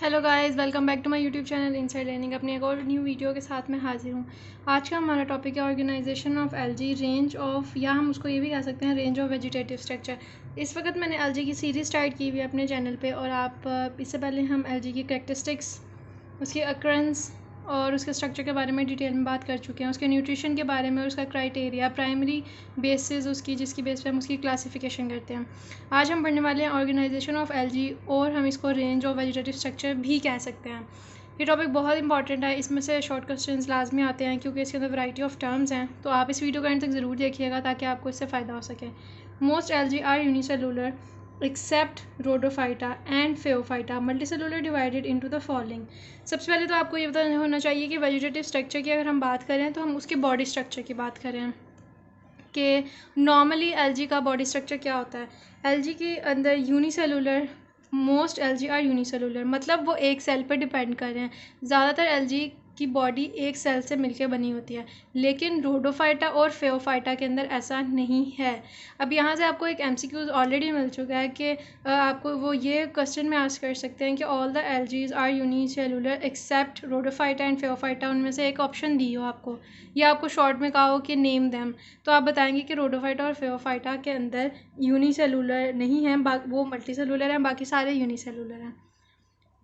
Hello guys, welcome back to my YouTube channel inside learning. अपनी एक और new video के साथ मैं हाजिर हूँ। आज का हमारा टॉपिक है organisation of algae, range of, या हम उसको ये भी कह सकते हैं रेंज ऑफ वेजिटेटिव स्ट्रक्चर। इस वक्त मैंने एलजी की सीरीज़ स्टार्ट की हुई है अपने चैनल पे, और आप इससे पहले हम एलजी की कैरेक्टरिस्टिक्स, उसकी अक्रंस और उसके स्ट्रक्चर के बारे में डिटेल में बात कर चुके हैं। उसके न्यूट्रिशन के बारे में, उसका क्राइटेरिया, प्राइमरी बेसिस उसकी, जिसकी बेस पे हम उसकी क्लासिफिकेशन करते हैं। आज हम पढ़ने वाले हैं ऑर्गेनाइजेशन ऑफ एलजी, और हम इसको रेंज ऑफ वेजिटेटिव स्ट्रक्चर भी कह सकते हैं। ये टॉपिक बहुत इंपॉर्टेंट है, इसमें से शॉर्ट क्वेश्चंस लाजमी आते हैं क्योंकि इसके अंदर वैरायटी ऑफ टर्म्स हैं। तो आप इस वीडियो को एंड तक ज़रूर देखिएगा ताकि आपको इससे फ़ायदा हो सके। Most algae are unicellular except Rhodophyta and Phaeophyta, multicellular divided into the following. सबसे पहले तो आपको ये पता होना चाहिए कि वेजिटेटिव स्ट्रक्चर की अगर हम बात करें तो हम उसके बॉडी स्ट्रक्चर की बात करें कि नॉर्मली एलजी का बॉडी स्ट्रक्चर क्या होता है। एलजी के अंदर unicellular, most algae are unicellular, मतलब वो एक सेल पर डिपेंड कर रहे हैं। ज़्यादातर एलजी की बॉडी एक सेल से मिलकर बनी होती है, लेकिन रोडोफाइटा और फेओफाइटा के अंदर ऐसा नहीं है। अब यहाँ से आपको एक एमसीक्यूज ऑलरेडी मिल चुका है कि आपको वो ये क्वेश्चन में आस्क कर सकते हैं कि all the algaes are unicellular except Rhodophyta and Phaeophyta, उनमें से एक ऑप्शन दी हो आपको, या आपको शॉर्ट में कहा हो कि नेम देम, तो आप बताएंगे कि रोडोफाइटा और फेओफाइटा के अंदर यूनिसेलुलर नहीं है, वो मल्टीसेलुलर हैं, बाकी सारे यूनिसेलुलर हैं।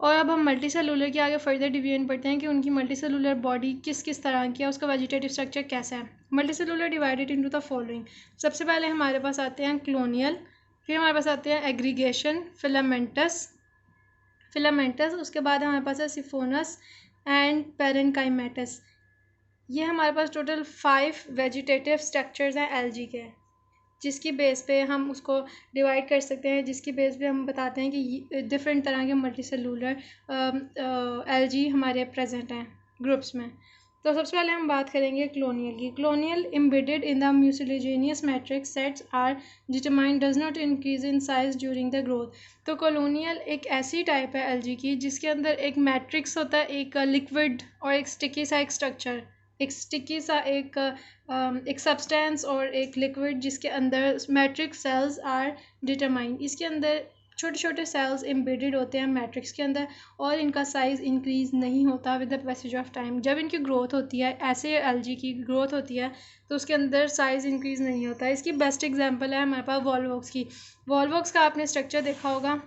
और अब हम मल्टीसेलुलर के आगे फर्दर डिवीजन पढ़ते हैं कि उनकी मल्टीसेलुलर बॉडी किस किस तरह की है, उसका वेजिटेटिव स्ट्रक्चर कैसा है। Multicellular divided into the following. सबसे पहले हमारे पास आते हैं क्लोनियल, फिर हमारे पास आते हैं एग्रीगेशन, फिलामेंटस, उसके बाद हमारे पास है सिफोनस एंड पेरेनकाइमेटस। ये हमारे पास टोटल 5 वेजिटेटिव स्ट्रक्चर्स हैं एलजी के, जिसकी बेस पे हम उसको डिवाइड कर सकते हैं, जिसकी बेस पे हम बताते हैं कि डिफरेंट तरह के मल्टीसेलुलर एलजी हमारे प्रेजेंट हैं ग्रुप्स में। तो सबसे पहले हम बात करेंगे क्लोनियल की। Colonial embedded in the mucilaginous matrix cells are determined does not increase in size during the growth. तो कॉलोनियल एक ऐसी टाइप है एलजी की जिसके अंदर एक मैट्रिक्स होता है, एक लिक्विड और एक स्टिकी सा एक स्ट्रक्चर, एक स्टिकी सा एक सब्सटेंस और एक लिक्विड, जिसके अंदर मैट्रिक्स सेल्स आर डिटरमाइंड। इसके अंदर छोटे छोटे सेल्स एम्बेडेड होते हैं मैट्रिक्स के अंदर, और इनका साइज़ इंक्रीज़ नहीं होता with the passage of time. जब इनकी ग्रोथ होती है, ऐसे एलजी की ग्रोथ होती है, तो उसके अंदर साइज़ इंक्रीज़ नहीं होता। इसकी बेस्ट एग्जांपल है हमारे पास वॉल्वॉक्स की। वॉल्वॉक्स का आपने स्ट्रक्चर देखा होगा,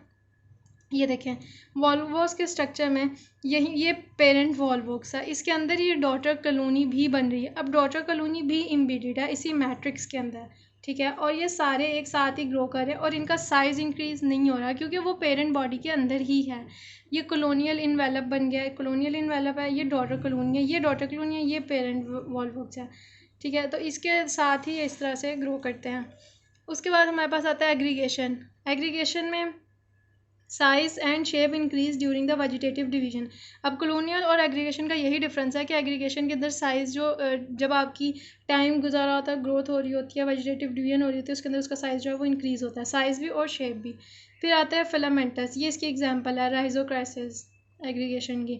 ये देखें वॉल्वॉक्स के स्ट्रक्चर में ये पेरेंट वॉल्वॉक्स है, इसके अंदर ये डॉटर कॉलोनी भी बन रही है। अब डॉटर कॉलोनी भी एम्बेडेड है इसी मैट्रिक्स के अंदर, ठीक है, और ये सारे एक साथ ही ग्रो कर रहे हैं और इनका साइज़ इंक्रीज़ नहीं हो रहा क्योंकि वो पेरेंट बॉडी के अंदर ही है। ये कॉलोनियल इन्वेलप बन गया है, कॉलोनियल इन्वेलप है, ये डॉटर कॉलोनी है, ये डॉटर कॉलोनी है, ये पेरेंट वॉल्वॉक्स है, ठीक है। तो इसके साथ ही इस तरह से ग्रो करते हैं। उसके बाद हमारे पास आता है एग्रीगेशन। एग्रीगेशन में size and shape increase during the vegetative division. अब कॉलोनियल और एग्रीगेशन का यही डिफरेंस है कि एग्रीगेशन के अंदर साइज़ जो जब आपकी टाइम गुजारा होता है, ग्रोथ हो रही होती है, वेजिटेटिव डिवीजन हो रही होती है, उसके अंदर उसका साइज़ जो है वो इंक्रीज़ होता है, साइज़ भी और शेप भी। फिर आता है फिलामेंटस, ये इसकी एग्जाम्पल है राइजोक्राइसिस एग्रीगेशन की।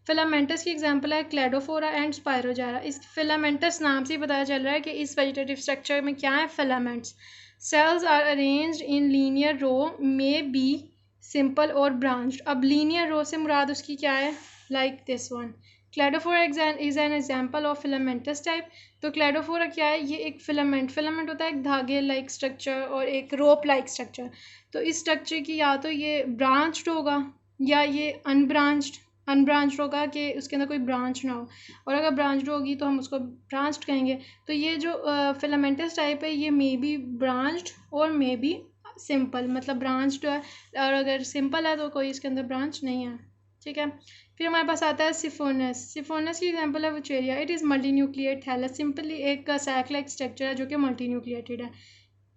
फिलामेंटस की एग्जांपल है क्लेडोफोरा एंड स्पायरोजारा। इस फिलामेंटस नाम से ही पता चल रहा है कि इस वेजिटेटिव स्ट्रक्चर में क्या है, filaments. Cells are arranged in linear row, may be simple or branched. अब लीनियर रो से मुराद उसकी क्या है, like this one. Cladophora is an example of filamentous type. तो क्लेडोफोरा क्या है, ये एक फिलामेंट होता है, एक धागे लाइक स्ट्रक्चर और एक रोप लाइक स्ट्रक्चर। तो इस स्ट्रक्चर की या तो ये ब्रांच्ड होगा या ये अनब्रांच्ड होगा कि उसके अंदर कोई ब्रांच ना हो, और अगर ब्रांच्ड होगी तो हम उसको ब्रांच्ड कहेंगे। तो ये जो फिलामेंटस टाइप है ये मे बी ब्रांच्ड और मे बी सिंपल, मतलब ब्रांच्ड है, और अगर सिंपल है तो कोई इसके अंदर ब्रांच नहीं है, ठीक है। फिर हमारे पास आता है सिफोनस। सिफोनस की एग्जांपल है vaucheria. It is multi nucleate thallus, simply एक सैक लाइक स्ट्रक्चर है जो कि मल्टी न्यूक्लिएटेड है।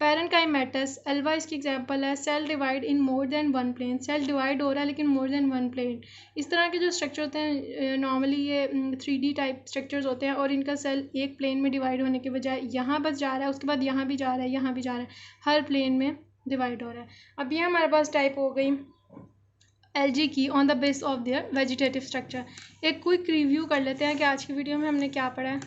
पेरेनकाइमेटस, एल्वा इसकी एग्जांपल है। Cell divide in more than one plane, cell divide हो रहा है लेकिन मोर देन वन प्लेन। इस तरह के जो स्ट्रक्चर होते हैं नॉर्मली ये 3D टाइप स्ट्रक्चर्स होते हैं, और इनका सेल एक प्लेन में डिवाइड होने के बजाय यहाँ बस जा रहा है, उसके बाद यहाँ भी जा रहा है, यहाँ भी जा रहा है, हर प्लेन में डिवाइड हो रहा है। अब ये हमारे पास टाइप हो गई एलजी की on the base of their vegetative structure. एक क्विक रिव्यू कर लेते हैं कि आज की वीडियो में हमने क्या पढ़ा है।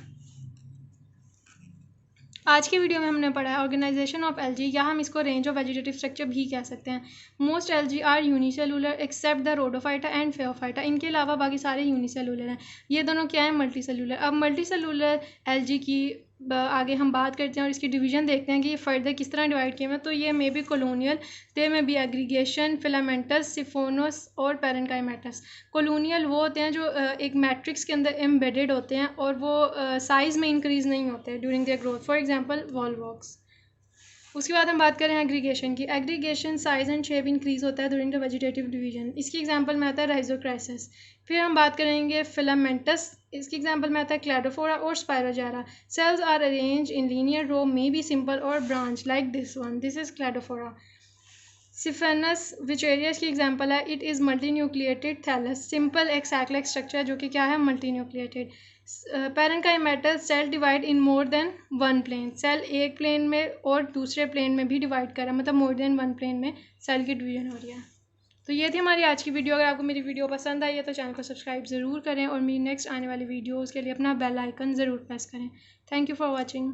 आज की वीडियो में हमने पढ़ा है ऑर्गेनाइजेशन ऑफ एल्गी, या हम इसको रेंज ऑफ वेजिटेटिव स्ट्रक्चर भी कह सकते हैं। Most algae are unicellular except the Rhodophyta and Phaeophyta. इनके अलावा बाकी सारे यूनिसेलुलर हैं। ये दोनों क्या है? Multi cellular. अब मल्टी सेलुलर एल्गी की आगे हम बात करते हैं और इसकी डिवीजन देखते हैं कि ये फर्दर किस तरह डिवाइड किए हैं। तो ये मे बी कॉलोनियल, दे में बी एग्रीगेशन, फिलामेंटस, सिफोनस और पैरेन्काइमेटस। कॉलोनियल वो होते हैं जो एक मैट्रिक्स के अंदर एम्बेडेड होते हैं और वो साइज़ में इंक्रीज़ नहीं होते during their growth, for example Volvox. उसके बाद हम बात करें एग्रीगेशन की। Aggregation size and shape increase होता है ड्यूरिंग द वेजिटेटिव डिवीजन। इसकी एग्जांपल में आता है राइजोक्राइसिस। फिर हम बात करेंगे फिलामेंटस। इसकी एग्जांपल में आता है क्लैडोफोरा और Spirogyra. Cells are arrange in linear row, may be simple और branch like this one, this is Cladophora. Siphonous Vaucheria की एग्जांपल है, it is multi nucleated thallus, simple एक साइक्लिक स्ट्रक्चर जो कि क्या है? Multi nucleated. Parenchymatous cell divide in more than one plane. Cell एक plane में और दूसरे प्लेन में भी डिवाइड कर रहा है, मतलब मोर देन वन प्लेन में सेल की डिवीजन हो रही है। तो ये थी हमारी आज की वीडियो। अगर आपको मेरी वीडियो पसंद आई है तो चैनल को सब्सक्राइब ज़रूर करें और मेरी नेक्स्ट आने वाली वीडियोज़ के लिए अपना बेल आइकन ज़रूर प्रेस करें। Thank you for watching.